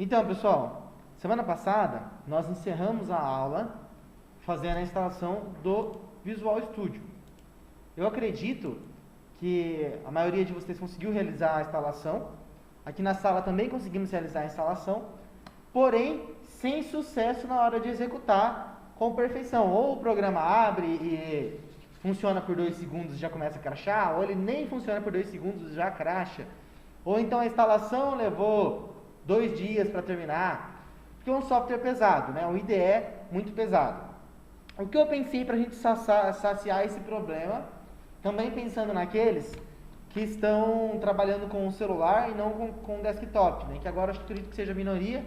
Então, pessoal, semana passada nós encerramos a aula fazendo a instalação do Visual Studio. Eu acredito que a maioria de vocês conseguiu realizar a instalação. Aqui na sala também conseguimos realizar a instalação, porém sem sucesso na hora de executar com perfeição. Ou o programa abre e funciona por 2 segundos e já começa a crashar, ou ele nem funciona por 2 segundos e já cracha. Ou então a instalação levou 2 dias para terminar, porque é um software pesado, né? Um IDE muito pesado. O que eu pensei para a gente saciar esse problema, também pensando naqueles que estão trabalhando com o celular e não com o desktop, né? Que agora eu acredito que seja a minoria,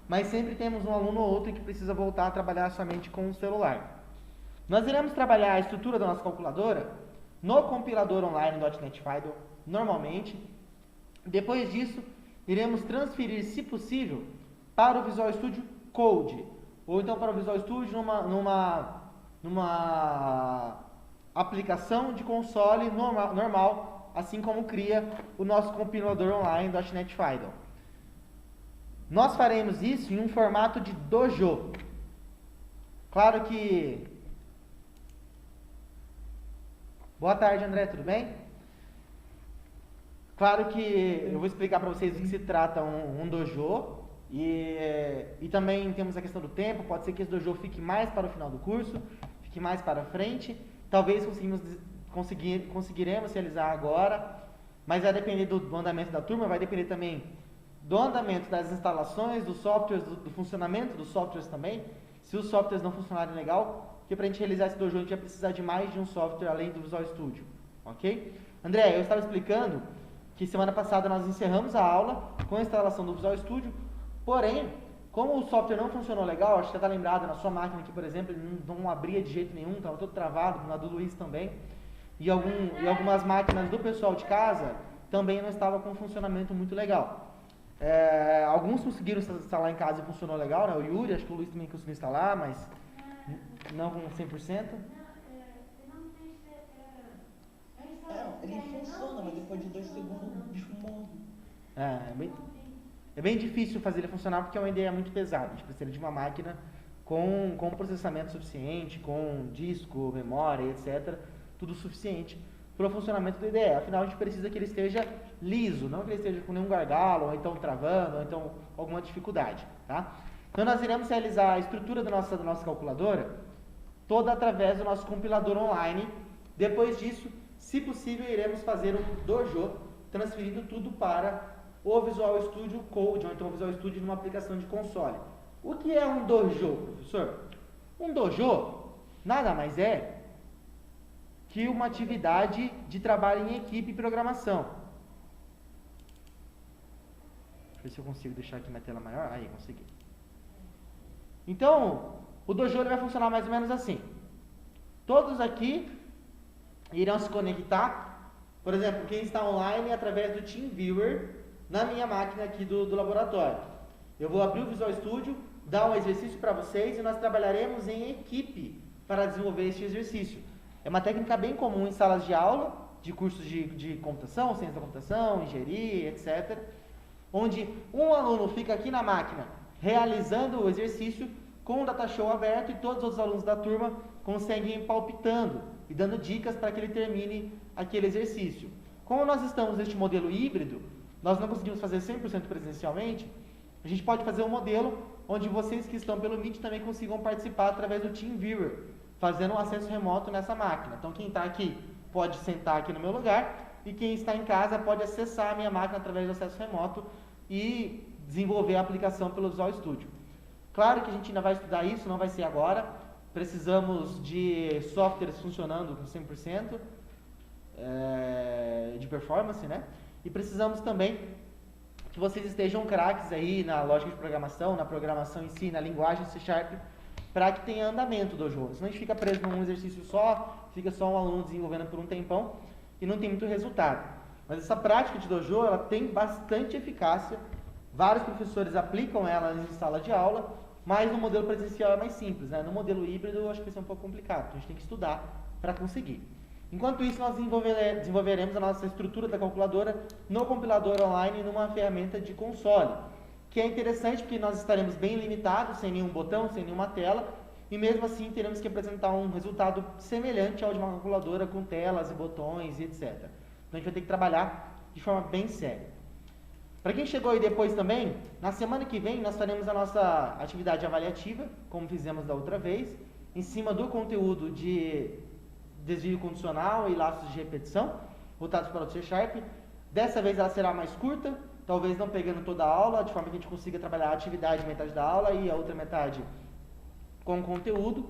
mas sempre temos um aluno ou outro que precisa voltar a trabalhar somente com o celular. Nós iremos trabalhar a estrutura da nossa calculadora no compilador online .NET Fidel, normalmente. Depois disso, iremos transferir, se possível, para o Visual Studio Code, ou então para o Visual Studio numa aplicação de console normal, assim como cria o nosso compilador online .NET Fidel. Nós faremos isso em um formato de dojo. Claro que... Boa tarde, André, tudo bem? Claro que eu vou explicar para vocês do que se trata um dojo. E também temos a questão do tempo. Pode ser que esse dojo fique mais para o final do curso, fique mais para frente. Talvez conseguiremos realizar agora, mas vai depender do andamento da turma, vai depender também do andamento das instalações, dos softwares, do funcionamento dos softwares também. Se os softwares não funcionarem legal, porque para a gente realizar esse dojo a gente vai precisar de mais de um software além do Visual Studio, ok? André, eu estava explicando que semana passada nós encerramos a aula com a instalação do Visual Studio, porém, como o software não funcionou legal, acho que você está lembrado, na sua máquina aqui, por exemplo, ele não abria de jeito nenhum, estava todo travado, na do Luiz também, e algumas máquinas do pessoal de casa também não estavam com um funcionamento muito legal. Alguns conseguiram instalar em casa e funcionou legal, né? O Yuri, acho que o Luiz também conseguiu instalar, mas não com 100%. Ele funciona, mas depois de 2 segundos o bicho morre. É bem difícil fazer ele funcionar porque é uma ideia muito pesada. A gente precisa de uma máquina com processamento suficiente, com disco, memória, etc. Tudo suficiente para o funcionamento do IDE. Afinal, a gente precisa que ele esteja liso, não que ele esteja com nenhum gargalo, ou então travando, ou então alguma dificuldade. Tá? Então, nós iremos realizar a estrutura da nossa calculadora toda através do nosso compilador online. Depois disso, se possível, iremos fazer um dojo, transferindo tudo para o Visual Studio Code, ou então o Visual Studio numa aplicação de console. O que é um dojo, professor? Um dojo nada mais é que uma atividade de trabalho em equipe e programação. Deixa eu ver se eu consigo deixar aqui minha tela maior. Aí, consegui. Então, o dojo ele vai funcionar mais ou menos assim. Todos aqui irão se conectar, por exemplo, quem está online através do TeamViewer na minha máquina aqui do laboratório. Eu vou abrir o Visual Studio, dar um exercício para vocês e nós trabalharemos em equipe para desenvolver este exercício. É uma técnica bem comum em salas de aula, de cursos de computação, ciência da computação, engenharia, etc. Onde um aluno fica aqui na máquina realizando o exercício com o datashow aberto e todos os outros alunos da turma conseguem ir palpitando e dando dicas para que ele termine aquele exercício. Como nós estamos neste modelo híbrido, nós não conseguimos fazer 100% presencialmente, a gente pode fazer um modelo onde vocês que estão pelo Meet também consigam participar através do TeamViewer, fazendo um acesso remoto nessa máquina. Então quem está aqui pode sentar aqui no meu lugar e quem está em casa pode acessar a minha máquina através do acesso remoto e desenvolver a aplicação pelo Visual Studio. Claro que a gente ainda vai estudar isso, não vai ser agora. Precisamos de softwares funcionando com 100% de performance, né? E precisamos também que vocês estejam craques aí na lógica de programação, na programação em si, na linguagem C#, para que tenha andamento do jogo. Senão a gente fica preso num exercício só, fica só um aluno desenvolvendo por um tempão e não tem muito resultado. Mas essa prática de dojo, ela tem bastante eficácia. Vários professores aplicam ela em sala de aula, mas no modelo presencial é mais simples, né? No modelo híbrido eu acho que vai ser um pouco complicado, então a gente tem que estudar para conseguir. Enquanto isso, nós desenvolveremos a nossa estrutura da calculadora no compilador online numa ferramenta de console. que é interessante porque nós estaremos bem limitados, sem nenhum botão, sem nenhuma tela, e mesmo assim teremos que apresentar um resultado semelhante ao de uma calculadora com telas e botões e etc. Então a gente vai ter que trabalhar de forma bem séria. Para quem chegou aí depois também, na semana que vem nós faremos a nossa atividade avaliativa, como fizemos da outra vez, em cima do conteúdo de desvio condicional e laços de repetição, voltados para o C#. Dessa vez ela será mais curta, talvez não pegando toda a aula, de forma que a gente consiga trabalhar a atividade metade da aula e a outra metade com conteúdo.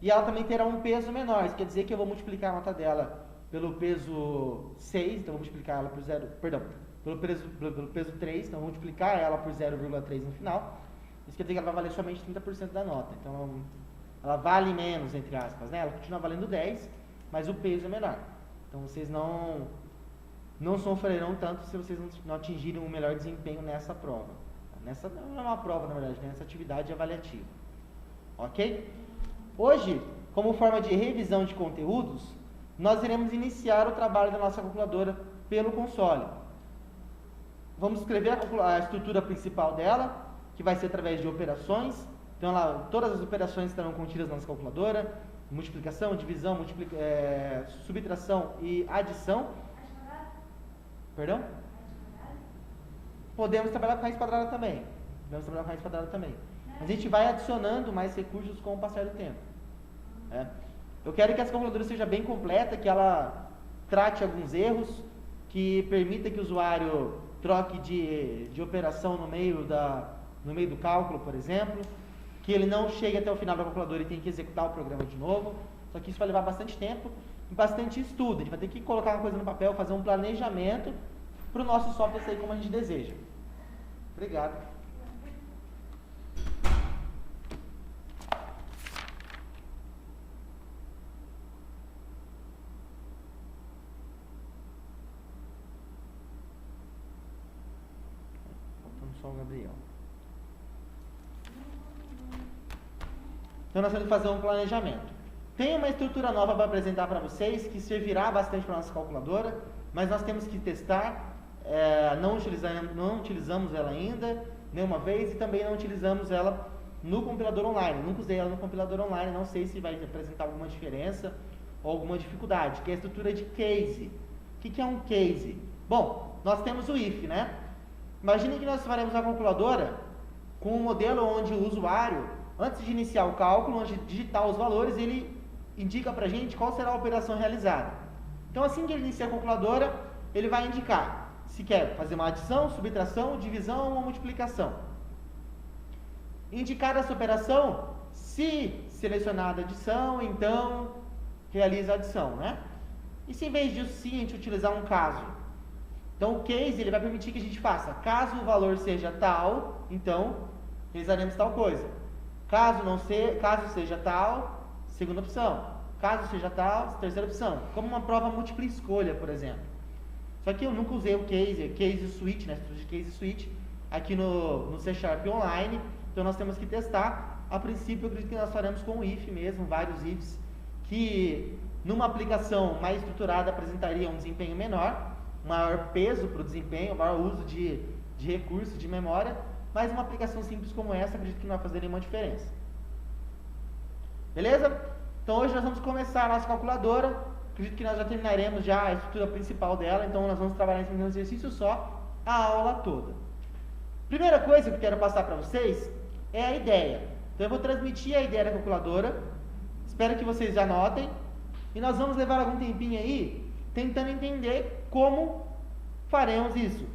E ela também terá um peso menor, isso quer dizer que eu vou multiplicar a nota dela pelo peso 6, então eu vou multiplicar ela por 0, perdão, pelo peso 3, então eu vou multiplicar ela por 0,3 no final. Isso quer dizer que ela vai valer somente 30% da nota, então ela vale menos, entre aspas, né? Ela continua valendo 10, mas o peso é menor. Então vocês não sofrerão tanto se vocês não atingirem o melhor desempenho nessa prova. Nessa não é uma prova, na verdade, nessa atividade avaliativa. Ok? Hoje, como forma de revisão de conteúdos, nós iremos iniciar o trabalho da nossa calculadora pelo console. Vamos escrever a estrutura principal dela, que vai ser através de operações. Então, todas as operações estarão contidas na nossa calculadora: multiplicação, divisão, subtração e adição. Perdão? Podemos trabalhar com raiz quadrada também. Mas a gente vai adicionando mais recursos com o passar do tempo. Eu quero que essa calculadora seja bem completa, que ela trate alguns erros, que permita que o usuário troque de operação no meio do cálculo, por exemplo, que ele não chegue até o final da calculadora e tenha que executar o programa de novo. Só que isso vai levar bastante tempo e bastante estudo. A gente vai ter que colocar uma coisa no papel, fazer um planejamento para o nosso software sair como a gente deseja. Obrigado. Faltando só o Gabriel. Então nós temos que fazer um planejamento. Tem uma estrutura nova para apresentar para vocês, que servirá bastante para a nossa calculadora, mas nós temos que testar. Não utilizamos ela ainda nenhuma vez e também não utilizamos ela no compilador online. Nunca usei ela no compilador online, não sei se vai apresentar alguma diferença ou alguma dificuldade, que é a estrutura de case. O que é um case? Bom, nós temos o if, né? Imagine que nós faremos uma calculadora com um modelo onde o usuário, antes de iniciar o cálculo, antes de digitar os valores, ele indica para a gente qual será a operação realizada. Então, assim que ele inicia a calculadora, ele vai indicar se quer fazer uma adição, subtração, divisão ou multiplicação. Indicar essa operação, se selecionada a adição, então realiza a adição, né? E se em vez disso sim, a gente utilizar um caso. Então, o case ele vai permitir que a gente faça, caso o valor seja tal, então realizaremos tal coisa. Caso seja tal, segunda opção. Caso seja tal, terceira opção. Como uma prova múltipla escolha, por exemplo. Só que eu nunca usei o case switch, né? De case switch aqui no C# online. Então nós temos que testar. A princípio eu acredito que nós faremos com o if mesmo, vários ifs, que numa aplicação mais estruturada apresentaria um desempenho menor, maior peso para o desempenho, maior uso de recursos de memória. Mas uma aplicação simples como essa, acredito que não vai fazer nenhuma diferença. Beleza? Então hoje nós vamos começar a nossa calculadora. Acredito que nós já terminaremos já a estrutura principal dela, então nós vamos trabalhar em um exercício só, a aula toda. Primeira coisa que eu quero passar para vocês é a ideia. Então eu vou transmitir a ideia da calculadora, espero que vocês já anotem, e nós vamos levar algum tempinho aí, tentando entender como faremos isso.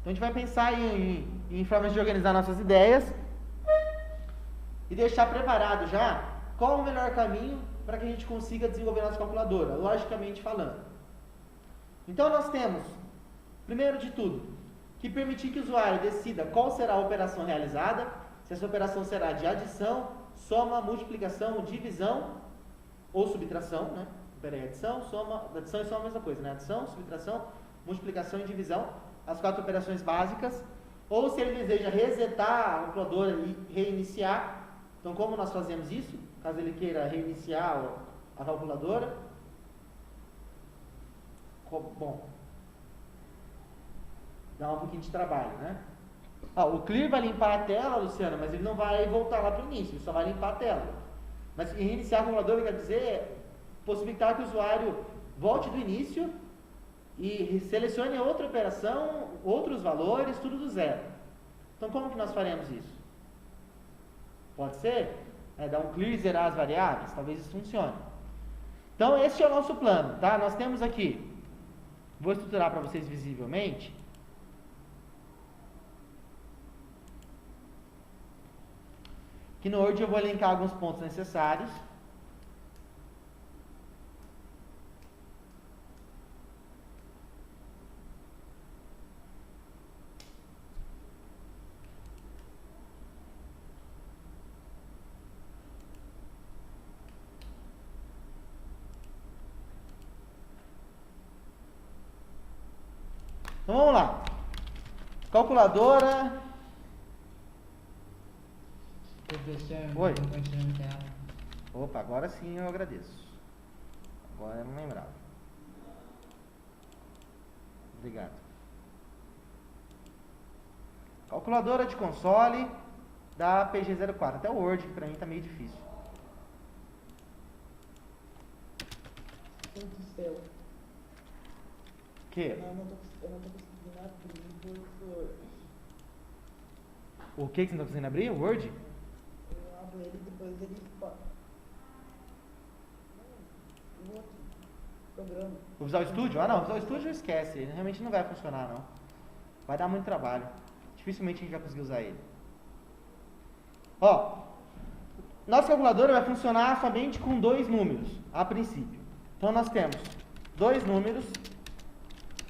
Então a gente vai pensar em formas de organizar nossas ideias e deixar preparado já qual o melhor caminho para que a gente consiga desenvolver nossa calculadora, logicamente falando. Então nós temos, primeiro de tudo, que permitir que o usuário decida qual será a operação realizada, se essa operação será de adição, soma, multiplicação, divisão ou subtração, né? Adição e soma é a mesma coisa, né? Adição, subtração, multiplicação e divisão, as 4 operações básicas, ou se ele deseja resetar a calculadora e reiniciar. Então, como nós fazemos isso? Caso ele queira reiniciar a calculadora. Bom, dá um pouquinho de trabalho, né? O clear vai limpar a tela, Luciana, mas ele não vai voltar lá para o início, ele só vai limpar a tela. Mas reiniciar a calculadora quer dizer possibilitar que o usuário volte do início e selecione outra operação, outros valores, tudo do zero. Então como que nós faremos isso? Pode ser? Dar um clear e zerar as variáveis? Talvez isso funcione. Então esse é o nosso plano, tá? Nós temos aqui, vou estruturar para vocês visivelmente. Aqui no Word eu vou elencar alguns pontos necessários. Então vamos lá. Calculadora. Professor, Oi. compartilhando tela. Opa, agora sim eu agradeço. Agora eu não lembrava. Obrigado. Calculadora de console da PG04. Até o Word, que pra mim tá meio difícil. Santo céu. Que? Eu não tô conseguindo abrir, professor. O que você não tá conseguindo abrir? O Word? Eu abro ele e depois ele... O outro programa. O Visual Studio? Ah não, o Visual Studio esquece. Ele realmente não vai funcionar não. Vai dar muito trabalho. Dificilmente a gente vai conseguir usar ele. Nossa calculadora vai funcionar somente com 2 números, a princípio. Então nós temos 2 números,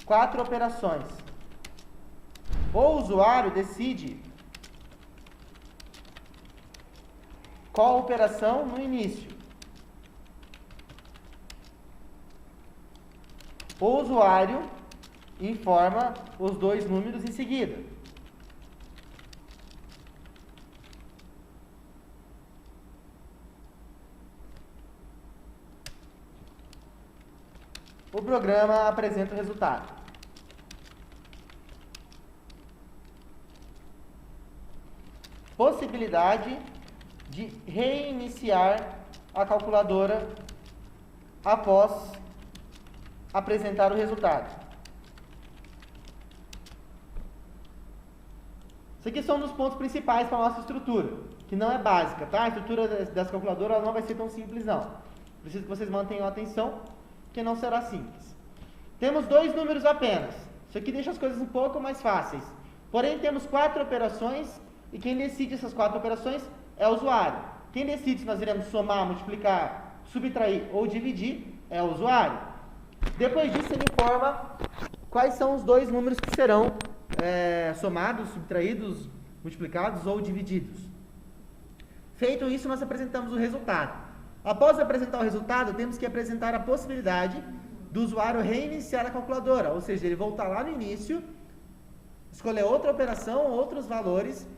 4 operações. O usuário decide qual operação no início. O usuário informa os 2 números em seguida. O programa apresenta o resultado. Possibilidade de reiniciar a calculadora após apresentar o resultado. Isso aqui são um dos pontos principais para a nossa estrutura, que não é básica, tá? A estrutura dessa calculadora não vai ser tão simples, não. Preciso que vocês mantenham a atenção, que não será simples. Temos 2 números apenas. Isso aqui deixa as coisas um pouco mais fáceis. Porém, temos 4 operações e quem decide essas 4 operações é o usuário. Quem decide se nós iremos somar, multiplicar, subtrair ou dividir é o usuário. Depois disso, ele informa quais são os 2 números que serão somados, subtraídos, multiplicados ou divididos. Feito isso, nós apresentamos o resultado. Após apresentar o resultado, temos que apresentar a possibilidade do usuário reiniciar a calculadora, ou seja, ele voltar lá no início, escolher outra operação, outros valores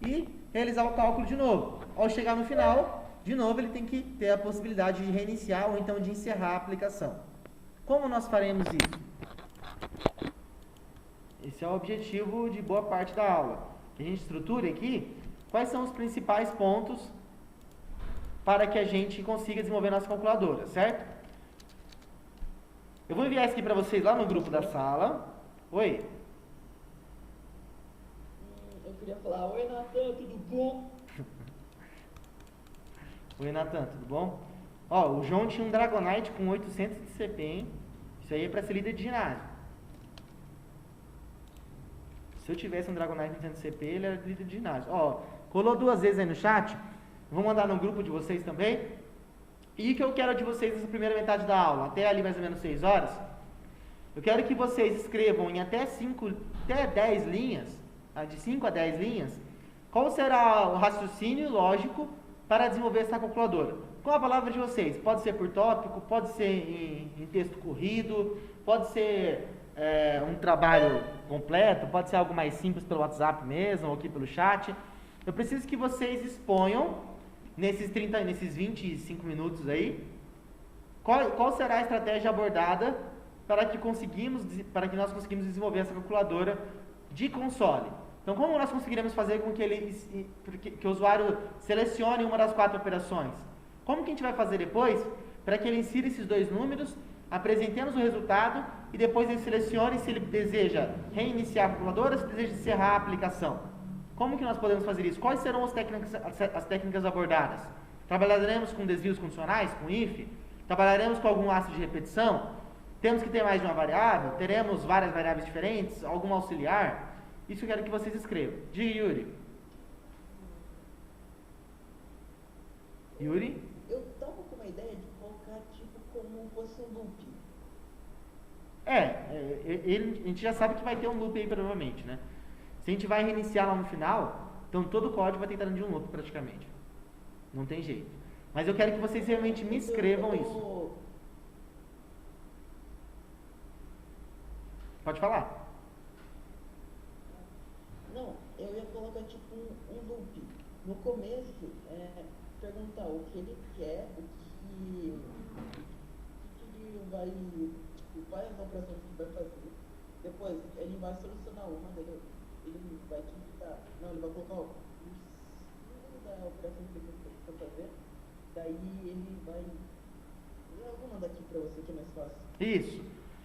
e realizar o cálculo de novo. Ao chegar no final, de novo, ele tem que ter a possibilidade de reiniciar ou então de encerrar a aplicação. Como nós faremos isso? Esse é o objetivo de boa parte da aula. Que a gente estruture aqui quais são os principais pontos para que a gente consiga desenvolver nossa calculadora, certo? Eu vou enviar isso aqui para vocês lá no grupo da sala. Oi? Eu queria falar, oi Natan, tudo bom? Oi Natan, tudo bom? O João tinha um Dragonite com 800 de CP, hein? Isso aí é para ser líder de ginásio. Se eu tivesse um Dragonite com 800 de CP, ele era líder de ginásio. Colou 2 vezes aí no chat. Vou mandar no grupo de vocês também. E o que eu quero de vocês nessa primeira metade da aula, até ali mais ou menos 6 horas, eu quero que vocês escrevam em até 10 linhas, de 5 a 10 linhas, qual será o raciocínio lógico para desenvolver essa calculadora. Com a palavra de vocês, pode ser por tópico, pode ser em texto corrido, pode ser um trabalho completo, pode ser algo mais simples pelo WhatsApp mesmo, ou aqui pelo chat. Eu preciso que vocês exponham nesses 25 minutos aí, qual será a estratégia abordada para que nós conseguimos desenvolver essa calculadora de console. Então, como nós conseguiremos fazer com que o usuário selecione uma das 4 operações? Como que a gente vai fazer depois para que ele insira esses 2 números, apresentemos o resultado e depois ele selecione se ele deseja reiniciar a calculadora, se deseja encerrar a aplicação? Como que nós podemos fazer isso? Quais serão as técnicas abordadas? Trabalharemos com desvios condicionais, com if? Trabalharemos com algum laço de repetição? Temos que ter mais de uma variável? Teremos várias variáveis diferentes? Algum auxiliar? Isso eu quero que vocês escrevam. Diga, Yuri. Yuri? Eu tava com uma ideia de colocar tipo como fosse um loop. A gente já sabe que vai ter um loop aí provavelmente, né? Se a gente vai reiniciar lá no final, então todo o código vai ter entrando de um loop praticamente. Não tem jeito. Mas eu quero que vocês realmente me escrevam isso. Pode falar. Não, eu ia colocar tipo um loop. No começo, perguntar o que ele quer, o que ele vai, quais as operações que ele vai fazer. Depois, ele vai solucionar uma, ele vai digitar, não, ele vai colocar o símbolo da operação que ele precisa fazer. Daí ele vai, eu vou mandar aqui para você que é mais fácil. Isso.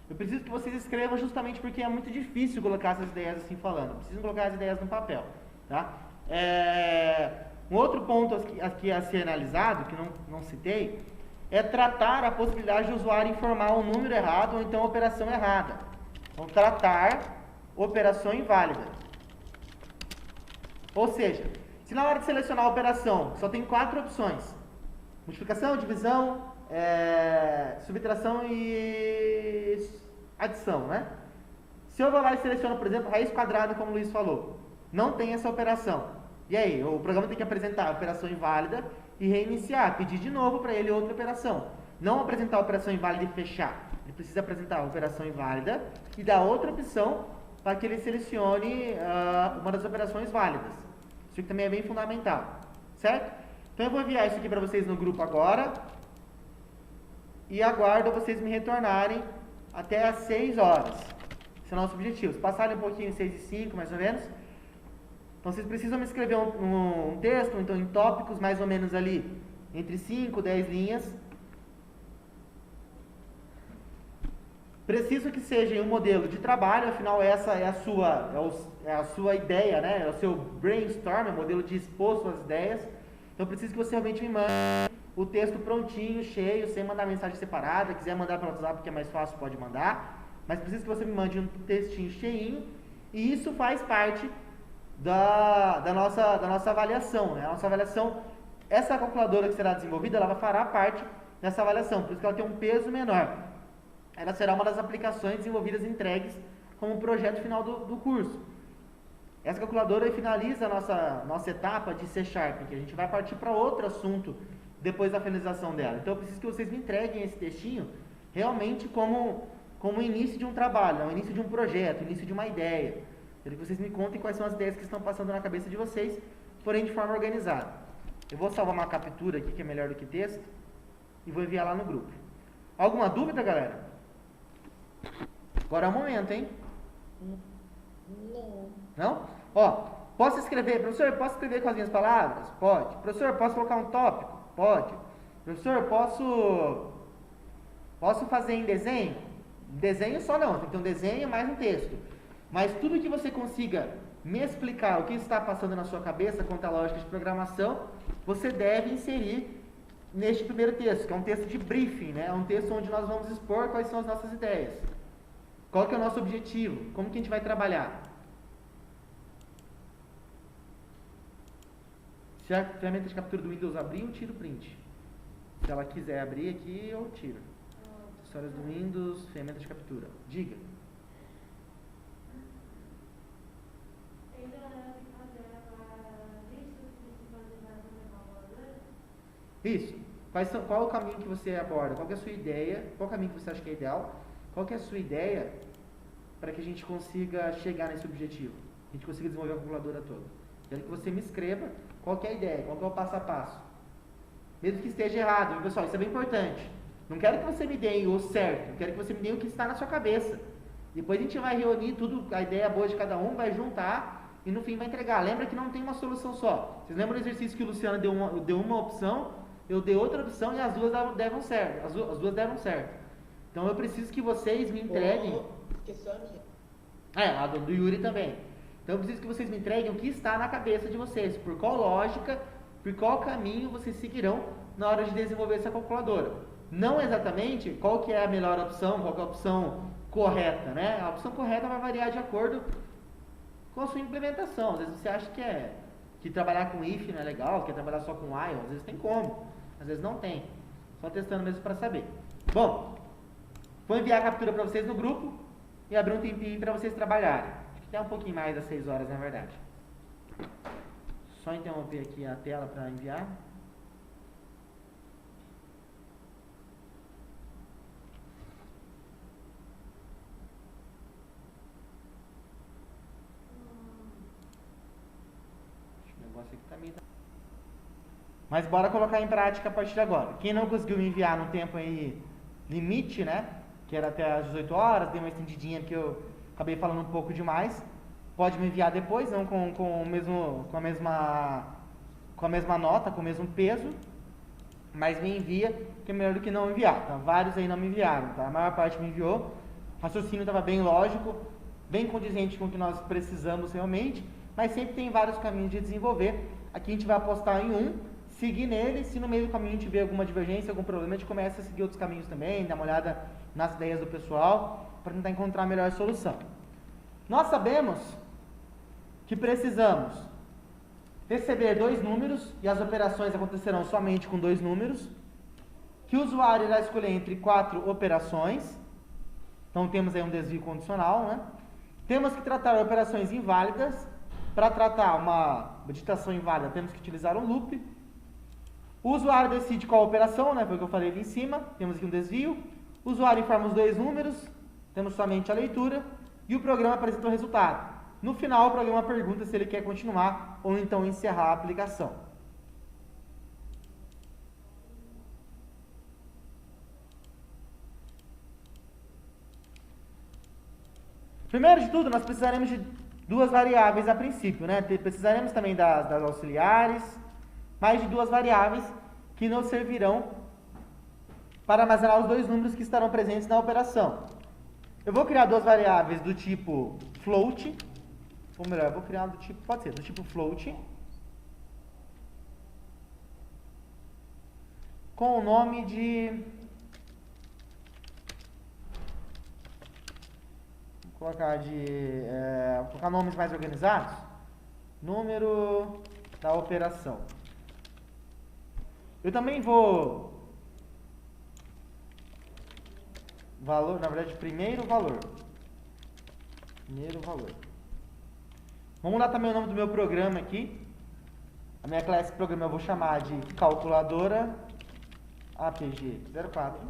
Eu preciso que vocês escrevam justamente porque é muito difícil colocar essas ideias assim falando. Precisam colocar as ideias no papel, tá? Um outro ponto aqui a ser analisado, que não citei, é tratar a possibilidade de o usuário informar um número errado ou então operação errada. Então, tratar operação inválida. Ou seja, se na hora de selecionar a operação só tem 4 opções, multiplicação, divisão, subtração e adição, né? Se eu vou lá e seleciono, por exemplo, raiz quadrada, como o Luiz falou, não tem essa operação. E aí, o programa tem que apresentar a operação inválida e reiniciar, pedir de novo para ele outra operação. Não apresentar a operação inválida e fechar. Ele precisa apresentar a operação inválida e dar outra opção para que ele selecione uma das operações válidas. Isso aqui também é bem fundamental, certo? Então eu vou enviar isso aqui para vocês no grupo agora e aguardo vocês me retornarem até às 6 horas. Esse é o nosso objetivo. Se passarem um pouquinho, 6 e 5 mais ou menos. Então vocês precisam me escrever um texto, então em tópicos mais ou menos ali, entre 5 e 10 linhas. Preciso que seja um modelo de trabalho, afinal essa é a sua ideia, né? É o seu brainstorm, é o modelo de expor suas ideias. Então preciso que você realmente me mande o texto prontinho, cheio, sem mandar mensagem separada. Se quiser mandar pelo WhatsApp, que é mais fácil, pode mandar. Mas preciso que você me mande um textinho cheinho. E isso faz parte da nossa avaliação, né? A nossa avaliação, essa calculadora que será desenvolvida, ela fará parte dessa avaliação. Por isso que ela tem um peso menor. Ela será uma das aplicações desenvolvidas e entregues como projeto final do curso. Essa calculadora finaliza a nossa etapa de C#, que a gente vai partir para outro assunto depois da finalização dela. Então eu preciso que vocês me entreguem esse textinho realmente como o início de um trabalho, o início de um projeto, o início de uma ideia. Quero que vocês me contem quais são as ideias que estão passando na cabeça de vocês, porém de forma organizada. Eu vou salvar uma captura aqui, que é melhor do que texto, e vou enviar lá no grupo. Alguma dúvida, galera? Agora é o momento, hein? Não. Não? Ó, posso escrever, professor, posso escrever com as minhas palavras? Pode. Professor, posso colocar um tópico? Pode. Professor, posso fazer em desenho? Desenho só não, tem que ter um desenho mais um texto. Mas tudo que você consiga me explicar o que está passando na sua cabeça quanto à lógica de programação, você deve inserir neste primeiro texto, que é um texto de briefing, né? É um texto onde nós vamos expor quais são as nossas ideias. Qual que é o nosso objetivo? Como que a gente vai trabalhar? Se a ferramenta de captura do Windows abrir, eu tiro o print. Se ela quiser abrir aqui, eu tiro. Histórias do Windows, ferramenta de captura. Diga. Isso. Qual é o caminho que você aborda? Qual que é a sua ideia? Qual o caminho que você acha que é ideal? Qual que é a sua ideia para que a gente consiga chegar nesse objetivo? A gente consiga desenvolver a calculadora toda. Quero que você me escreva qual que é a ideia, qual que é o passo a passo. Mesmo que esteja errado, viu, pessoal? Isso é bem importante. Não quero que você me dê o certo, quero que você me dê o que está na sua cabeça. Depois a gente vai reunir tudo, a ideia boa de cada um, vai juntar e no fim vai entregar. Lembra que não tem uma solução só. Vocês lembram do exercício que o Luciano deu uma opção, eu dei outra opção e as duas deram certo. As duas deram certo. Então eu preciso que vocês me entreguem. Esqueceu a minha. A do Yuri também. Então eu preciso que vocês me entreguem o que está na cabeça de vocês. Por qual lógica, por qual caminho vocês seguirão na hora de desenvolver essa calculadora. Não exatamente qual que é a melhor opção, qual que é a opção correta, né? A opção correta vai variar de acordo com a sua implementação. Às vezes você acha que trabalhar com if não é legal, quer trabalhar só com while, às vezes tem como, às vezes não tem. Só testando mesmo para saber. Bom, vou enviar a captura para vocês no grupo e abrir um tempinho para vocês trabalharem. Acho que até um pouquinho mais das 6 horas, na verdade. Só interromper aqui a tela para enviar. Mas bora colocar em prática a partir de agora. Quem não conseguiu me enviar no tempo aí limite, né? Que era até às 18 horas, dei uma estendidinha que eu acabei falando um pouco demais. Pode me enviar depois, não com a mesma nota, com o mesmo peso. Mas me envia, que é melhor do que não enviar. Tá? Vários aí não me enviaram, tá? A maior parte me enviou. O raciocínio estava bem lógico, bem condizente com o que nós precisamos realmente. Mas sempre tem vários caminhos de desenvolver. Aqui a gente vai apostar em um, seguir nele. Se no meio do caminho a gente vê alguma divergência, algum problema, a gente começa a seguir outros caminhos também, dar uma olhada nas ideias do pessoal, para tentar encontrar a melhor solução. Nós sabemos que precisamos receber 2 números, e as operações acontecerão somente com 2 números, que o usuário irá escolher entre 4 operações, então temos aí um desvio condicional, né? Temos que tratar operações inválidas. Para tratar uma digitação inválida, temos que utilizar um loop. O usuário decide qual operação, né? Foi o que eu falei ali em cima. Temos aqui um desvio. O usuário informa os 2 números. Temos somente a leitura. E o programa apresenta o resultado. No final, o programa pergunta se ele quer continuar ou então encerrar a aplicação. Primeiro de tudo, nós precisaremos de 2 variáveis a princípio, né? Precisaremos também das auxiliares, mais de 2 variáveis que nos servirão para armazenar os 2 números que estarão presentes na operação. Eu vou criar 2 variáveis do tipo float, ou melhor, eu vou criar do tipo, pode ser, do tipo float, com o nome de, vou colocar nomes mais organizados, número da operação. Eu também vou valor, na verdade, primeiro valor. Vamos dar também o nome do meu programa aqui. A minha classe programa eu vou chamar de calculadora APG 04.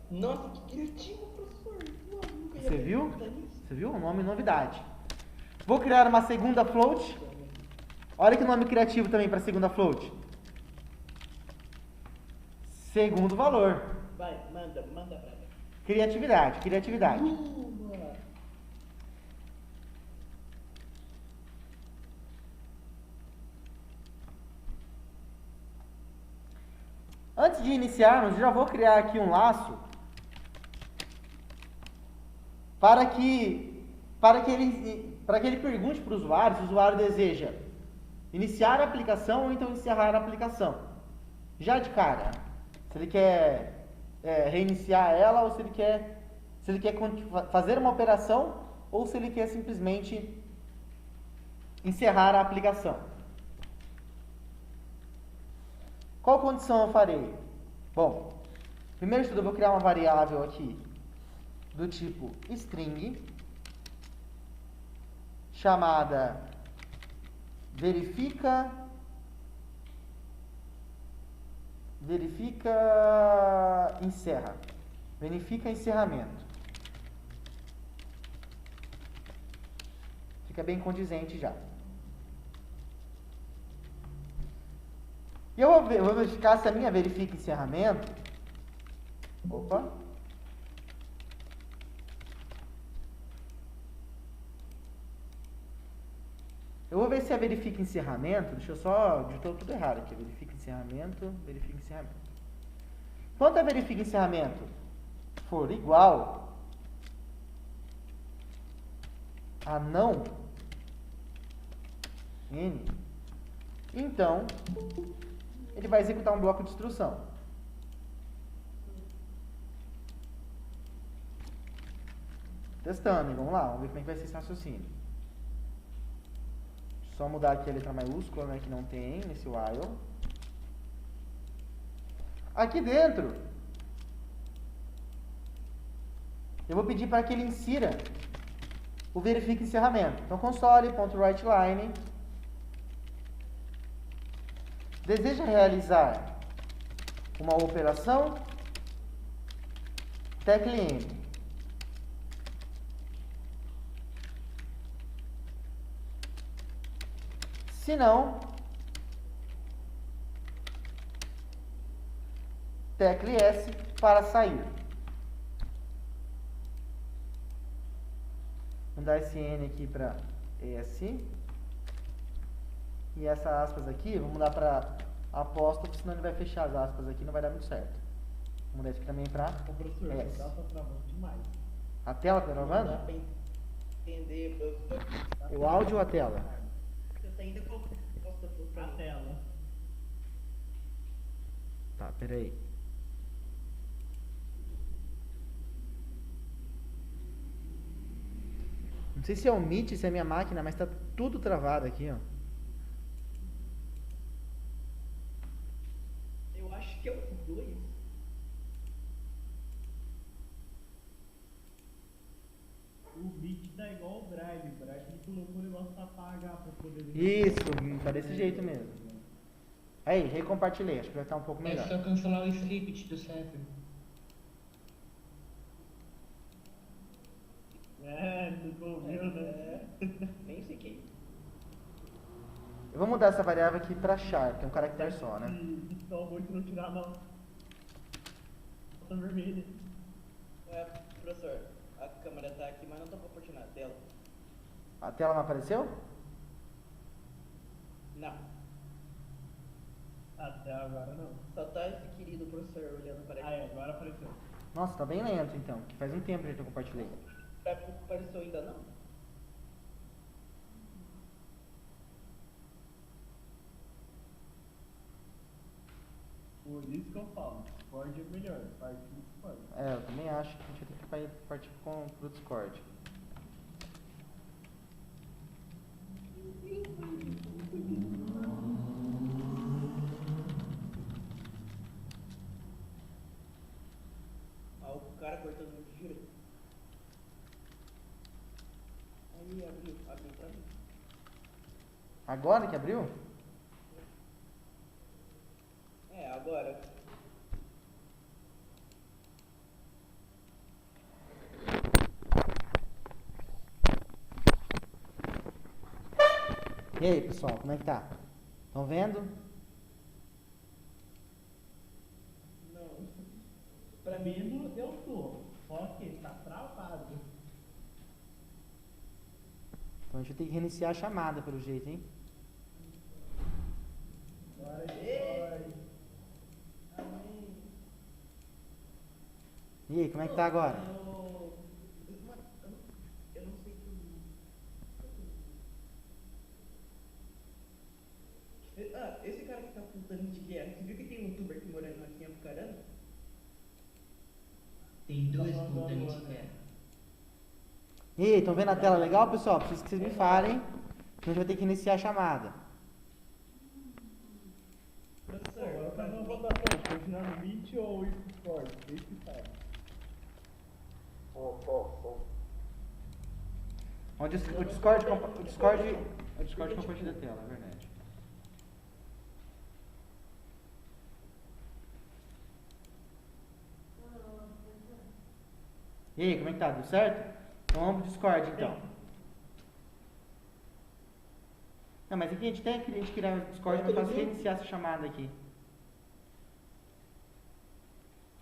Nossa, que criativo, professor. Você viu? Você viu? Um nome novidade. Vou criar uma segunda float. Olha que nome criativo também para segunda float. Segundo valor. Vai, manda pra mim. Criatividade. Antes de iniciarmos, já vou criar aqui um laço para que ele pergunte para o usuário se o usuário deseja iniciar a aplicação ou então encerrar a aplicação. Já de cara, se ele quer reiniciar ela ou se ele quer fazer uma operação ou se ele quer simplesmente encerrar a aplicação. Qual condição eu farei? Bom, primeiro de tudo eu vou criar uma variável aqui do tipo string chamada verifica encerramento. Fica bem condizente já. E eu vou verificar se a minha verifica encerramento. Opa. Eu vou ver se é verifica encerramento. Deixa eu só... Digitou tudo errado aqui. Verifica encerramento. Verifica encerramento. Quando a verifica encerramento for igual a não n, então ele vai executar um bloco de instrução. Testando, hein? Vamos lá, vamos ver como é que vai ser esse raciocínio. Só mudar aqui a letra maiúscula, né, que não tem nesse while. Aqui dentro, eu vou pedir para que ele insira o verifica encerramento. Então, console.writeLine deseja realizar uma operação tecla N. Se não, tecle S para sair. Vou mudar esse N aqui para S. E essa aspas aqui, vou mudar para apóstrofo, senão ele vai fechar as aspas aqui, não vai dar muito certo. Vou mudar isso aqui também para Ô, professor, S. a tela tá travando demais. A tela tá Não dá travando? pra entender, professor. O áudio ou a tela? Você ainda posta pro A tela. Tá, peraí. Não sei se é o Meet, se é a minha máquina, mas tá tudo travado aqui, ó. Eu acho que é os dois. O Meet tá igual o Drive. O Drive colocou o negócio pra apagar pra poder... Isso, tá desse jeito mesmo. Aí, recompartilhei, acho que vai estar um pouco É melhor. só cancelar o script do server. Nunca ouviu, né? Nem sei quem. Eu vou mudar essa variável aqui pra char, que é um caractere só, né? E só muito não tirar a nota vermelha. Professor, a câmera tá aqui, mas não tá compartilhando a tela. A tela não apareceu? Não. Até agora não. Só tá esse querido professor olhando para Ah, aqui. é, agora apareceu. Nossa, tá bem lento então, que faz um tempo já que eu compartilhei. Pra mim não apareceu ainda não. Por isso que eu falo, Discord é melhor, parte do Discord. É, eu também acho que a gente vai ter que partir pro Discord. Ah, o cara cortando muito giro. Aí abriu pra mim. Agora que abriu? É, agora. E aí, pessoal, como é que tá? Estão vendo? Não. Pra mim, eu tô. Só que tá travado. Então a gente vai ter que reiniciar a chamada pelo jeito, hein? Agora Amém. E aí, como é que tá agora? Eu não sei que... Ah, esse cara que tá apontando de guerra, você viu que tem um youtuber aqui morando aqui em Apucarana? Tem dois contantes de guerra. E aí, estão vendo a tela legal, pessoal? Preciso que vocês me falem, que a gente vai ter que iniciar a chamada. Professor, Agora faz uma votação, continuar no Meet ou ir pro Discord? Esse que tá. Onde o Discord compartilha a tela, é verdade. E aí, como é que tá? Deu certo? Então vamos pro Discord então. Não, mas aqui a gente tem que criar o Discord, mas faço reiniciar essa chamada aqui.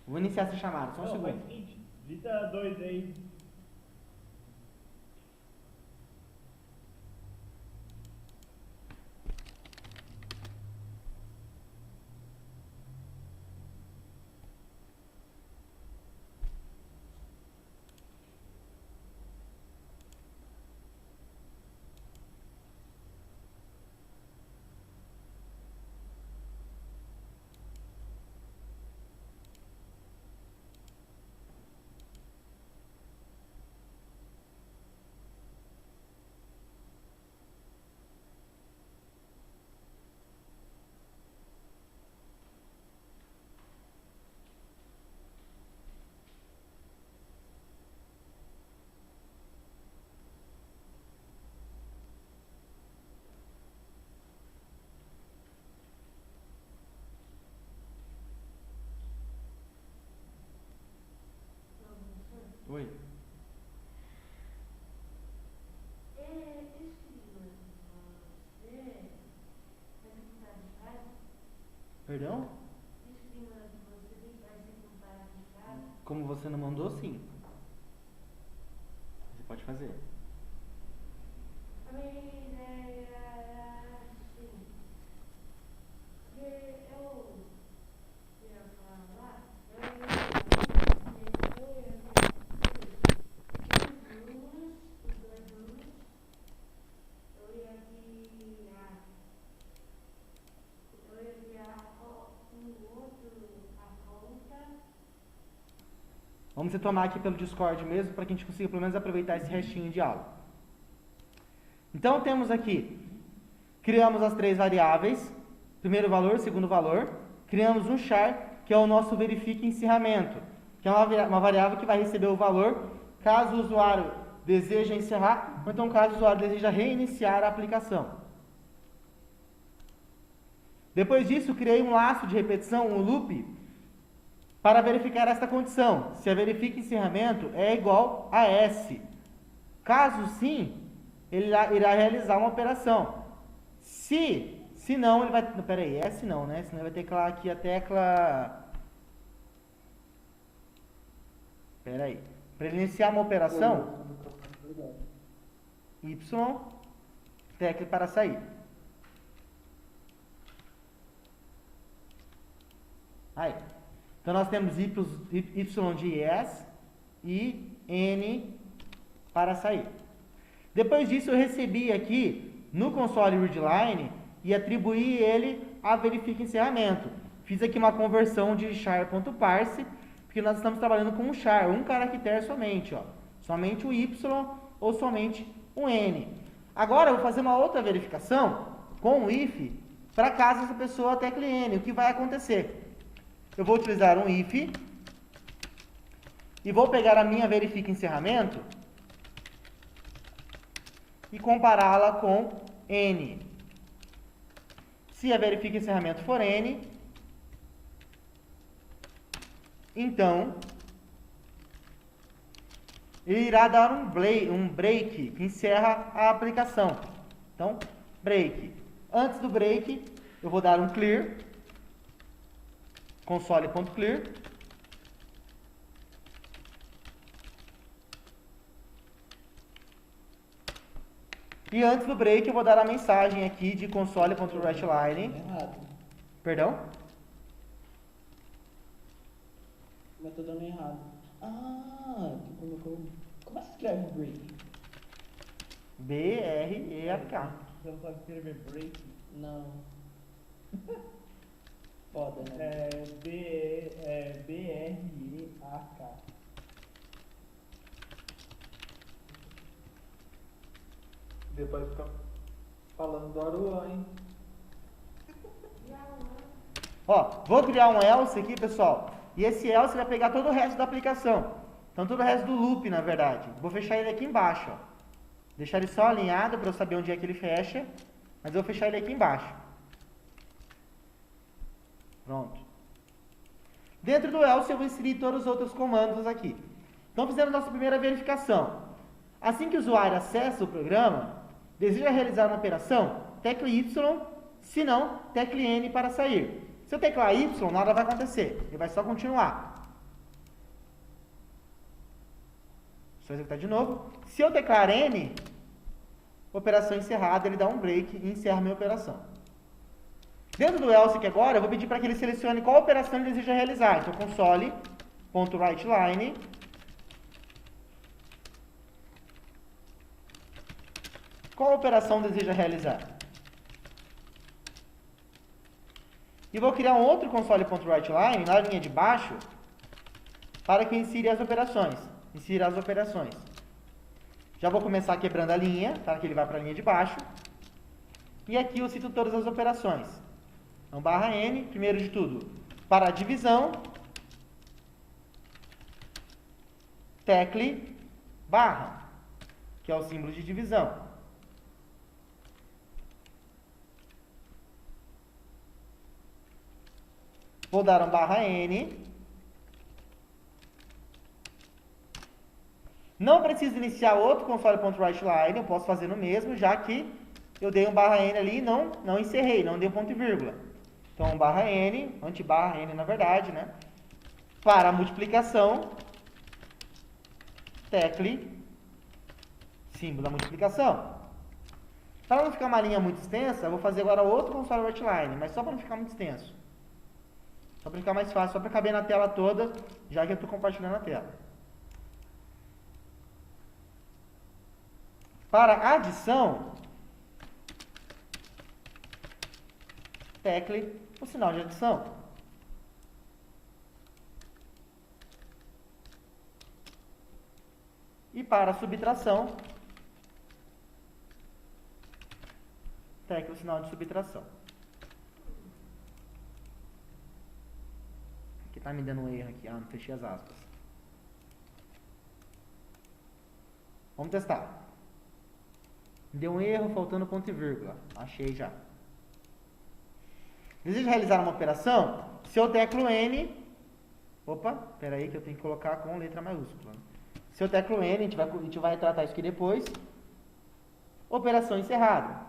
Vou iniciar essa chamada, só um Não, faz o segundo. seguinte, digita 2 aí. Perdão? Como você não mandou, sim. Você pode fazer. Vamos retomar aqui pelo Discord mesmo, para que a gente consiga pelo menos aproveitar esse restinho de aula. Então temos aqui, criamos as 3 variáveis, primeiro valor, segundo valor, criamos um char, que é o nosso verifique encerramento, que é uma variável que vai receber o valor caso o usuário deseja encerrar, ou então caso o usuário deseja reiniciar a aplicação. Depois disso, criei um laço de repetição, um loop, para verificar esta condição, se a verifique encerramento é igual a S. Caso sim, ele irá realizar uma operação. Se não, ele vai... Peraí, S não, né? Senão ele vai teclar aqui a tecla... Peraí. Para ele iniciar uma operação, Y, tecla para sair. Aí. Então, nós temos Y de yes e N para sair. Depois disso, eu recebi aqui no console readline e atribuí ele a verifique encerramento. Fiz aqui uma conversão de char.parse, porque nós estamos trabalhando com um char, um caractere somente. Ó. Somente o Y ou somente o N. Agora, eu vou fazer uma outra verificação com o if, para caso essa pessoa tecle N. O que vai acontecer? Eu vou utilizar um if e vou pegar a minha verifique encerramento e compará-la com N. Se a verifique encerramento for N, então ele irá dar um break que encerra a aplicação. Então, break. Antes do break, eu vou dar um clear, console.clear, e antes do break eu vou dar a mensagem aqui de console.writeline. Errado. Perdão? Mas tô dando errado. Como é que escreve break? B-R-E-A-K. Você não sabe escrever break? Não. Foda, né? B-R-E-A-K. Depois fica falando do Aruan, hein? Ó, vou criar um else aqui, pessoal. E esse else vai pegar todo o resto da aplicação. Então, todo o resto do loop, na verdade. Vou fechar ele aqui embaixo, ó. Deixar ele só alinhado para eu saber onde é que ele fecha. Mas eu vou fechar ele aqui embaixo. Pronto. Dentro do else eu vou inserir todos os outros comandos aqui. Então, fizemos nossa primeira verificação. Assim que o usuário acessa o programa, deseja realizar uma operação, tecle Y, se não, tecle N para sair. Se eu teclar Y, nada vai acontecer. Ele vai só continuar. Só executar de novo. Se eu teclar N, operação encerrada, ele dá um break e encerra a minha operação. Dentro do else aqui agora, eu vou pedir para que ele selecione qual operação ele deseja realizar. Então, console.writeline. Qual operação deseja realizar? E vou criar um outro console.writeline na linha de baixo para que insira as operações. Já vou começar quebrando a linha, para que ele vá para a linha de baixo. E aqui eu cito todas as operações. Então, barra N, primeiro de tudo, para a divisão, tecle, barra, que é o símbolo de divisão. Vou dar um barra N. Não preciso iniciar outro console.writeline, eu posso fazer no mesmo, já que eu dei um barra N ali e não encerrei, não dei um ponto e vírgula. Então, barra N, antibarra N na verdade, né? Para a multiplicação, tecle, símbolo da multiplicação. Para não ficar uma linha muito extensa, eu vou fazer agora outro console outline, mas só para não ficar muito extenso. Só para ficar mais fácil, só para caber na tela toda, já que eu estou compartilhando a tela. Para adição, tecle o sinal de adição. E para subtração, tecle o sinal de subtração. Aqui tá me dando um erro aqui, não fechei as aspas. Vamos testar. Deu um erro, faltando ponto e vírgula. Achei já. Desejo realizar uma operação? Se eu teclo N... Opa, espera aí que eu tenho que colocar com letra maiúscula. Se eu teclo N, a gente vai tratar isso aqui depois. Operação encerrada.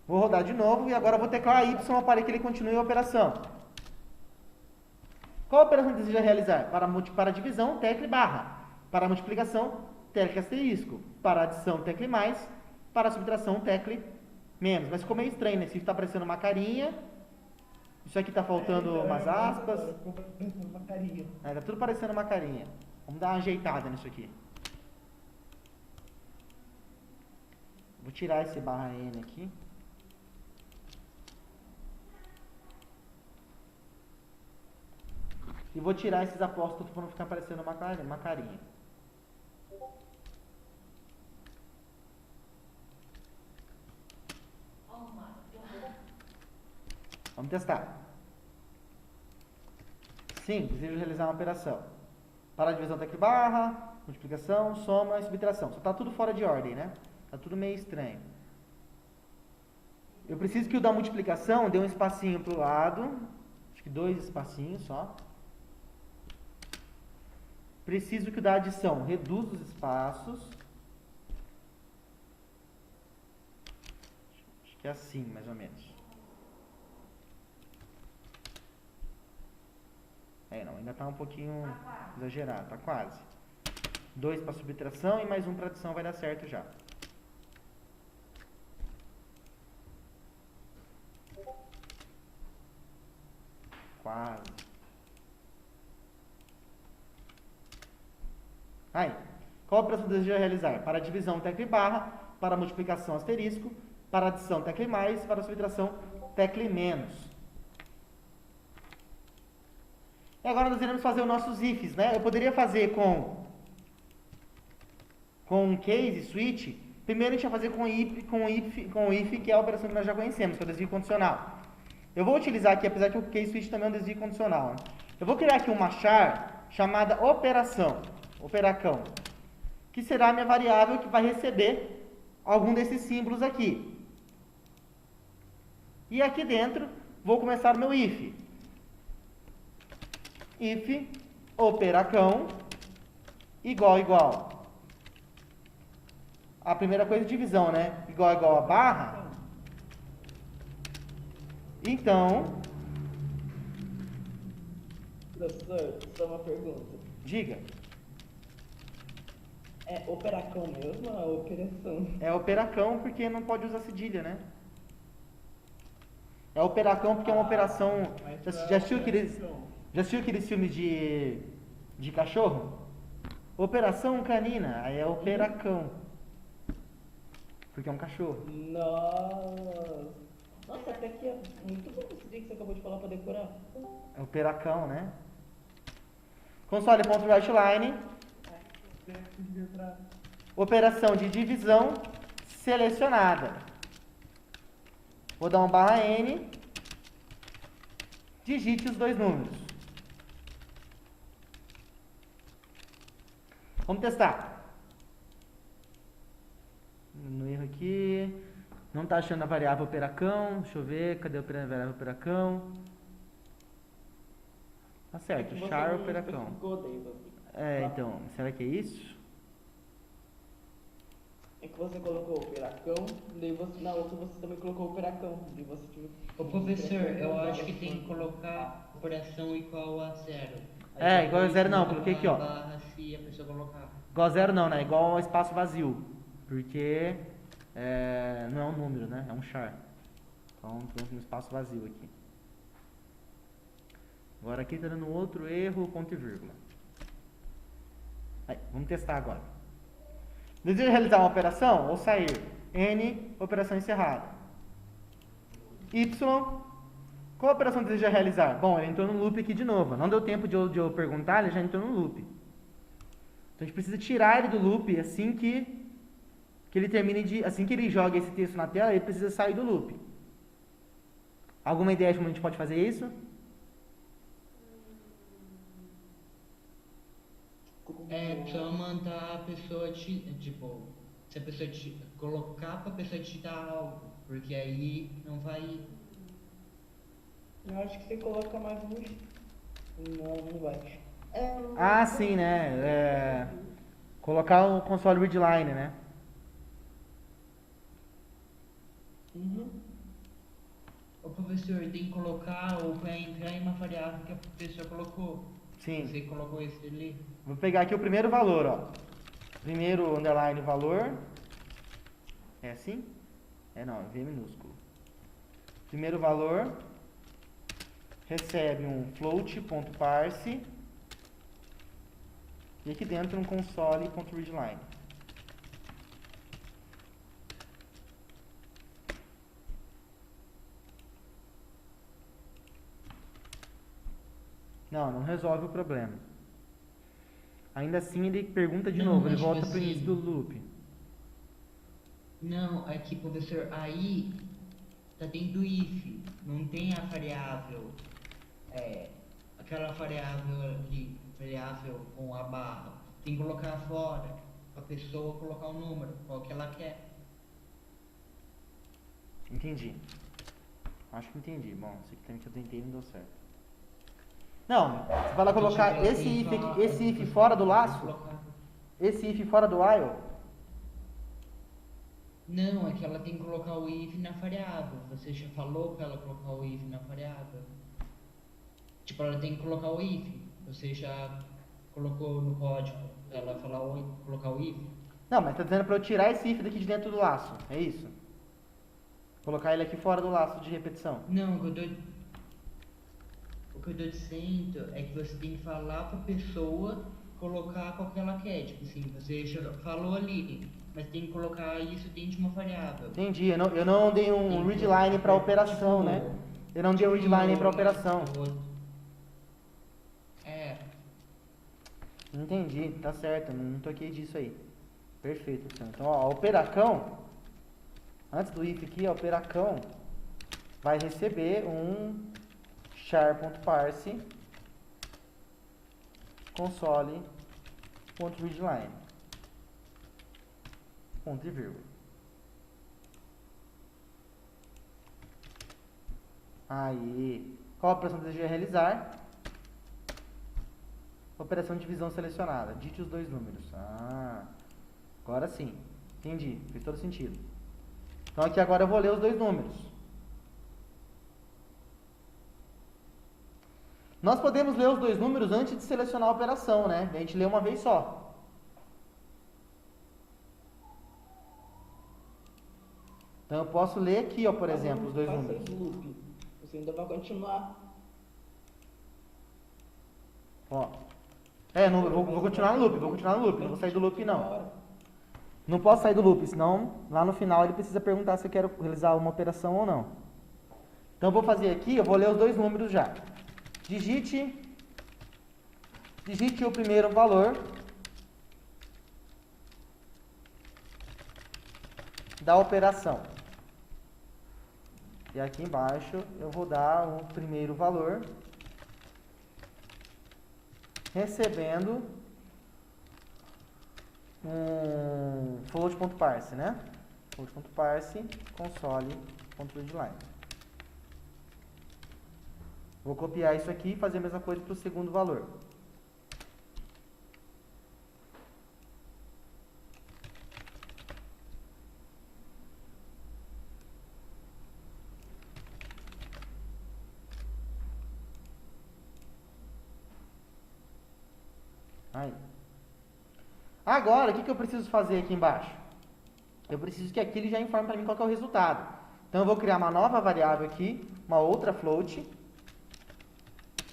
Vou rodar de novo e agora vou teclar Y para que ele continue a operação. Qual operação deseja realizar? Para divisão, tecle barra. Para multiplicação, tecle asterisco. Para adição, tecle mais. Para subtração, tecle menos. Mas ficou meio estranho, né? Isso está aparecendo uma carinha. Isso aqui está faltando umas aspas. Ficou parecendo uma carinha. Tá tudo parecendo uma carinha. Vamos dar uma ajeitada nisso aqui. Vou tirar esse barra N aqui. E vou tirar esses apóstrofos para não ficar parecendo uma carinha. Vamos testar. Sim, desejo realizar uma operação. Para a divisão, tecle barra, multiplicação, soma e subtração. Só está tudo fora de ordem, né? Está tudo meio estranho. Eu preciso que o da multiplicação dê um espacinho para o lado. Acho que 2 espacinhos só. Preciso que o da adição reduza os espaços. Acho que é assim, mais ou menos. Não, ainda está um pouquinho exagerado, está quase. 2 para subtração e mais 1 para adição vai dar certo já. Quase. Aí, qual operação deseja realizar? Para divisão, tecle barra. Para multiplicação, asterisco. Para adição, tecle mais. Para subtração, tecle menos. E agora nós iremos fazer os nossos ifs, né? Eu poderia fazer com case, switch. Primeiro a gente vai fazer com if, que é a operação que nós já conhecemos, que é o desvio condicional. Eu vou utilizar aqui, apesar que o case switch também é um desvio condicional, né? Eu vou criar aqui uma char chamada operacão, que será a minha variável que vai receber algum desses símbolos aqui. E aqui dentro, vou começar o meu if. If operacão igual. A primeira coisa é divisão, né? Igual a barra. Então... Professor, só uma pergunta. Diga. É operacão mesmo ou operação? É operacão porque não pode usar cedilha, né? É operacão porque é uma operação... Já assistiu aqueles filmes de cachorro? Operação canina, aí é operacão. Porque é um cachorro. Nossa, até que é muito bom esse dia que você acabou de falar pra decorar. É operacão, né? Console.writeLine. Operação de divisão selecionada. Vou dar um barra N. Digite os 2 números. Vamos testar. No erro aqui. Não está achando a variável operacão. Deixa eu ver. Cadê a variável operacão? Tá certo. Char operacão. Então. Será que é isso? É que você colocou o Peracão, daí você, na outra você também colocou o Peracão. Daí você tive Ô professor, eu acho que tem que colocar operação igual a zero. É, igual a zero não, depois coloquei aqui, ó. uma barra se a pessoa colocar. Igual a zero não, né? Igual ao espaço vazio. Porque não é um número, né? É um char. Então, tem um espaço vazio aqui. Agora aqui tá dando outro erro, ponto e vírgula. Aí, vamos testar agora. Deseja realizar uma operação ou sair? N, operação encerrada. Y, qual operação deseja realizar? Bom, ele entrou no loop aqui de novo. Não deu tempo de eu perguntar, ele já entrou no loop. Então a gente precisa tirar ele do loop assim que ele termine de... Assim que ele joga esse texto na tela, ele precisa sair do loop. Alguma ideia de como a gente pode fazer isso? É só mandar a pessoa tipo, se a pessoa colocar pra pessoa digitar algo, porque aí não vai. Eu acho que você coloca mais um. Não vai. Ah, sim, né? Colocar o console readline, né? Uhum. O professor tem que colocar ou vai entrar em uma variável que a pessoa colocou. Sim. Você colocou esse ali. Vou pegar aqui o primeiro valor, ó. Primeiro underline valor. É assim? Não, V minúsculo. Primeiro valor recebe um float.parse e aqui dentro um console.readline. Não resolve o problema. Ainda assim ele pergunta de Não, novo, ele mas volta tipo para o início assim- do loop. Não, aqui professor, aí tá dentro do if, não tem a variável, aquela variável ali, variável com a barra. Tem que colocar fora, a pessoa colocar o número, qual que ela quer. Entendi. Acho que entendi. Bom, isso aqui também que eu tentei e não deu certo. Não, você vai lá colocar esse if fora do laço? Esse if fora do while? Não, é que ela tem que colocar o if na variável. Você já falou pra ela colocar o if na variável? Tipo, ela tem que colocar o if. Você já colocou no código pra ela colocar o if? Não, mas tá dizendo pra eu tirar esse if daqui de dentro do laço. É isso? Colocar ele aqui fora do laço de repetição. Não, o que eu tô dizendo é que você tem que falar pra pessoa colocar qual que ela quer. Tipo assim, você já falou ali, mas tem que colocar isso dentro de uma variável. Entendi. Eu não dei um readline pra operação, né? Eu não dei um readline pra operação. Entendi, tá certo. Não toquei disso aí. Perfeito, Luciano. Então, ó, a operacão, antes do if aqui, a operacão vai receber um char.parse console.readline. Ponto e vírgula. Aí, qual a operação que deseja realizar? Operação de divisão selecionada. Digite os dois números. Agora sim. Entendi. Fez todo sentido. Então aqui agora eu vou ler os dois números. Nós podemos ler os dois números antes de selecionar a operação, né? A gente lê uma vez só. Então eu posso ler aqui, ó, por exemplo, os dois números. Loop. Você ainda vai continuar. Ó. Eu vou continuar no loop, não vou sair do loop não. Não posso sair do loop, senão lá no final ele precisa perguntar se eu quero realizar uma operação ou não. Então eu vou fazer aqui, eu vou ler os dois números já. Digite o primeiro valor da operação. E aqui embaixo eu vou dar o primeiro valor recebendo um float.parse, né? Float.parse console.readline. Vou copiar isso aqui e fazer a mesma coisa para o segundo valor. Aí. Agora, o que eu preciso fazer aqui embaixo? Eu preciso que aqui ele já informe para mim qual que é o resultado. Então, eu vou criar uma nova variável aqui, uma outra float,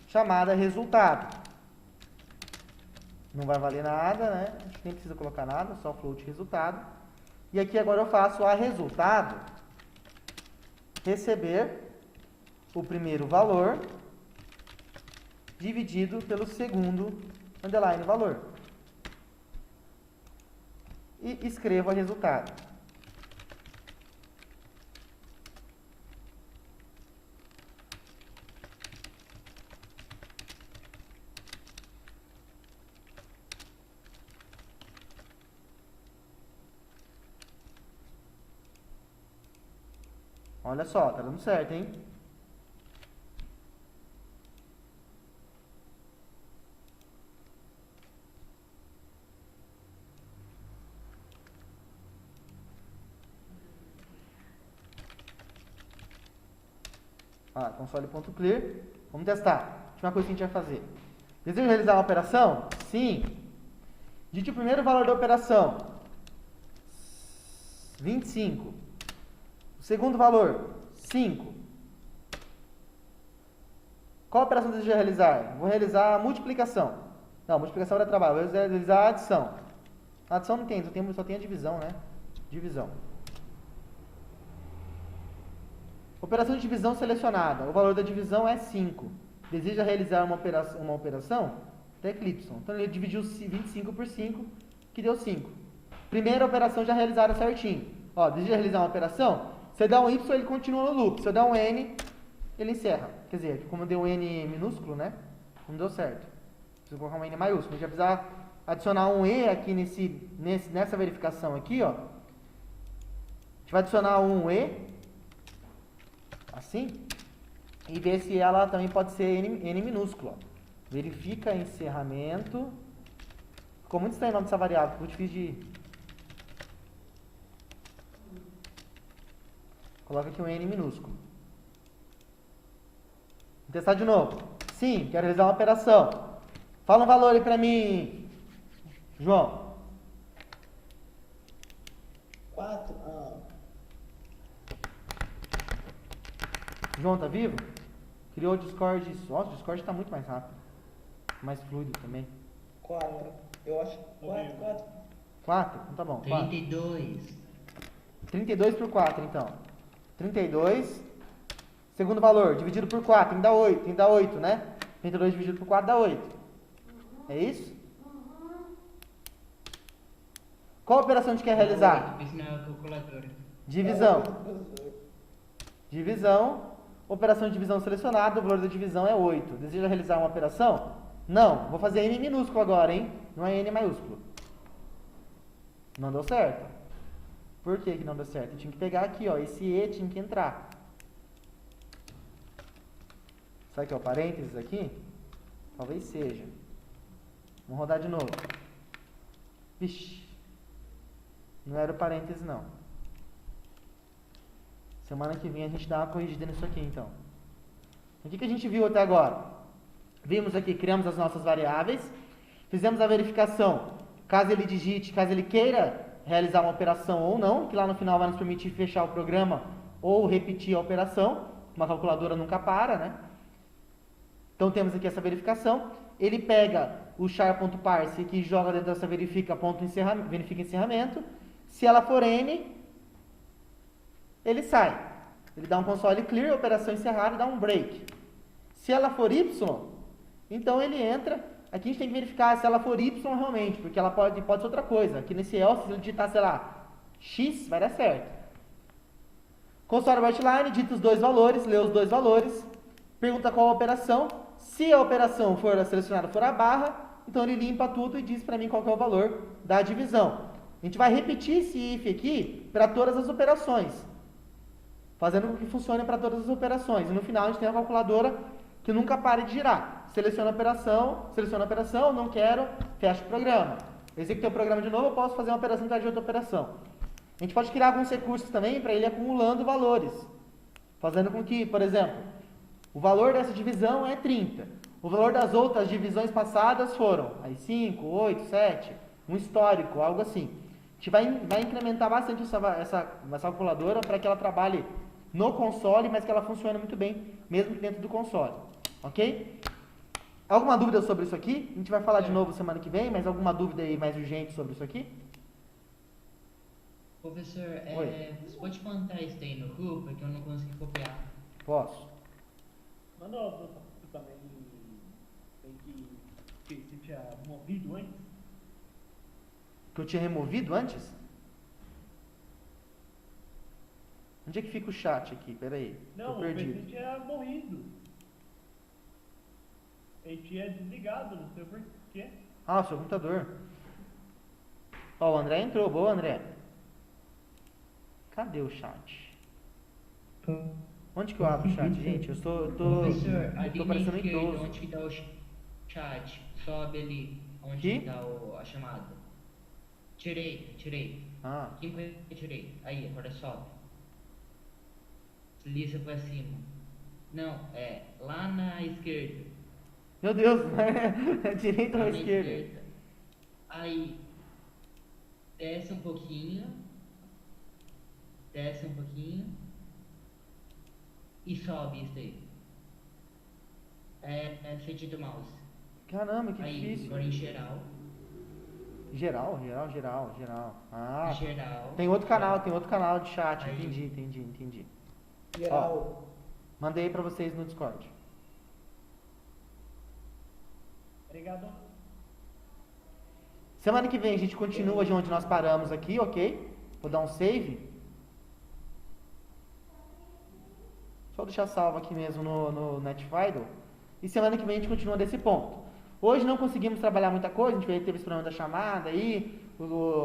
chamada resultado. Não vai valer nada, né? A gente nem precisa colocar nada, só float resultado. E aqui agora eu faço a resultado receber o primeiro valor dividido pelo segundo underline valor. E escrevo o resultado. Olha só, tá dando certo, hein? Console.clear. Vamos testar. Última coisa que a gente vai fazer. Deseja realizar uma operação? Sim. Digite o primeiro valor da operação. 25. O segundo valor, 5. Qual operação deseja realizar? Vou realizar a multiplicação. Não, multiplicação era trabalho. Vou realizar a adição. A adição não tem, só tem a divisão, né? Divisão. Operação de divisão selecionada. O valor da divisão é 5. Deseja realizar uma operação? Tecla Y. Então ele dividiu 25 por 5, que deu 5. Primeira operação já realizaram certinho. Ó, deseja realizar uma operação? Se eu der um Y, ele continua no loop. Se eu der um N, ele encerra. Quer dizer, como deu um N minúsculo, né? Não deu certo. Preciso colocar um N maiúsculo. A gente vai precisar adicionar um E aqui nessa verificação aqui, ó. A gente vai adicionar um E, assim, e ver se ela também pode ser N minúsculo, ó. Verifica encerramento. Ficou muito estranho o nome dessa variável, ficou difícil de... Coloca aqui um N minúsculo. Vou testar de novo. Sim, quero realizar uma operação. Fala um valor aí pra mim, João. 4. João, tá vivo? Criou o Discord. Nossa, o Discord tá muito mais rápido. Mais fluido também. 4. Eu acho que 4. 4? Então tá bom. 4. 32. 32 por 4, então. 32. Segundo valor, dividido por 4, tem que dar 8. Tem que dar 8, né? 32 dividido por 4 dá 8. É isso? Qual operação a gente quer realizar? Isso não é a calculadora. Divisão. Divisão. Operação de divisão selecionada. O valor da divisão é 8. Deseja realizar uma operação? Não. Vou fazer N minúsculo agora, hein? Não é N maiúsculo. Não deu certo. Por que não deu certo? Eu tinha que pegar aqui, ó. Esse E tinha que entrar. Sabe que é o parênteses aqui? Talvez seja. Vamos rodar de novo. Vixe. Não era o parênteses, não. Semana que vem a gente dá uma corrigida nisso aqui, então. O que a gente viu até agora? Vimos aqui, criamos as nossas variáveis. Fizemos a verificação, caso ele digite, caso ele queira realizar uma operação ou não, que lá no final vai nos permitir fechar o programa ou repetir a operação. Uma calculadora nunca para, né? Então temos aqui essa verificação. Ele pega o char.parse que joga dentro dessa verifica encerramento. Se ela for N, ele sai. Ele dá um console clear, operação encerrada, dá um break. Se ela for Y, então ele entra. Aqui a gente tem que verificar se ela for Y realmente, porque ela pode ser outra coisa. Aqui nesse else, se ele digitar, sei lá, X, vai dar certo. Console writeline, digita os dois valores, lê os dois valores, pergunta qual a operação. Se a operação for selecionada for a barra, então ele limpa tudo e diz para mim qual que é o valor da divisão. A gente vai repetir esse if aqui para todas as operações, fazendo com que funcione para todas as operações. E no final a gente tem a calculadora que nunca para de girar. Seleciona a operação, não quero, fecha o programa. Executei o programa de novo, eu posso fazer uma operação atrás de outra operação. A gente pode criar alguns recursos também para ele acumulando valores, fazendo com que, por exemplo, o valor dessa divisão é 30. O valor das outras divisões passadas foram aí 5, 8, 7, um histórico, algo assim. A gente vai incrementar bastante essa calculadora para que ela trabalhe no console, mas que ela funcione muito bem, mesmo dentro do console. Ok? Alguma dúvida sobre isso aqui? A gente vai falar de novo semana que vem, mas alguma dúvida aí mais urgente sobre isso aqui? Professor, Oi. você pode mandar isso aí no grupo, porque eu não consegui copiar. Posso. Mano, você também tem que você tinha movido antes? Que eu tinha removido antes? Onde é que fica o chat aqui? Pera aí. Não, Tô o PC perdido. tinha morrido. Ele tinha desligado, não sei por quê. Ah, o seu computador. Ó, o André entrou. Boa, André. Cadê o chat? Onde que eu abro o chat, gente? Eu tô Professor, ali na parecendo um esquerda, idoso. onde que tá o chat, sobe ali, onde Aqui? que tá a chamada. Tirei. Ah, Quem foi que eu tirei? Aí, agora sobe. Desliza pra cima. Não, lá na esquerda. meu Deus, é direita Lá ou na esquerda? Aí, desce um pouquinho. E sobe isso aí. Frente do mouse. Caramba, que Aí, difícil. agora em geral. Geral. Ah, Geral. tem outro canal de chat. Aí. Entendi. Geral. Mandei pra vocês no Discord. Obrigado. Semana que vem a gente continua de onde nós paramos aqui, ok? Vou dar um save. Só deixar salvo aqui mesmo no NetFidel. E semana que vem a gente continua desse ponto. Hoje não conseguimos trabalhar muita coisa, a gente teve esse problema da chamada aí,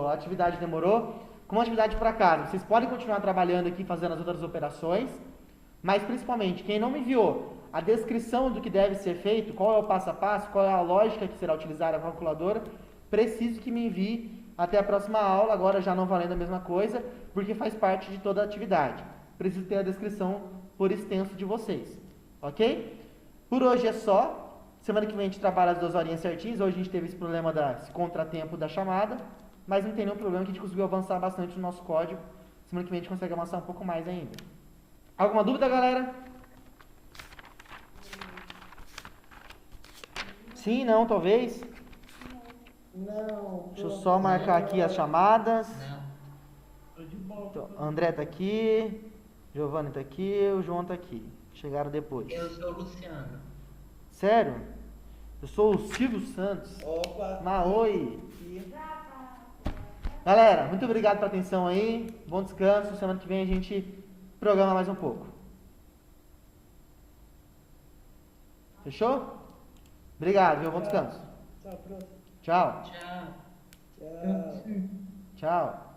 a atividade demorou. Como atividade para casa, vocês podem continuar trabalhando aqui, fazendo as outras operações, mas principalmente, quem não me enviou a descrição do que deve ser feito, qual é o passo a passo, qual é a lógica que será utilizada a calculadora, preciso que me envie até a próxima aula, agora já não valendo a mesma coisa, porque faz parte de toda a atividade. Preciso ter a descrição por extenso de vocês, ok? Por hoje é só. Semana que vem a gente trabalha as 2 horinhas certinhas. Hoje a gente teve esse problema desse contratempo da chamada, mas não tem nenhum problema que a gente conseguiu avançar bastante no nosso código. Semana que vem a gente consegue avançar um pouco mais ainda. Alguma dúvida, galera? Sim, não, talvez? Não. Deixa eu só marcar aqui as chamadas. Não. Tô de boa. Então, André tá aqui, Giovanni tá aqui, o João tá aqui. Chegaram depois. Eu sou o Luciano. Sério? Eu sou o Silvio Santos. Opa. Maoi. Aqui. Galera, muito obrigado pela atenção aí. Bom descanso. Semana que vem a gente programa mais um pouco. Fechou? Obrigado, viu? Bom descanso. Tchau, próximo. Tchau. Tchau. Tchau. Tchau.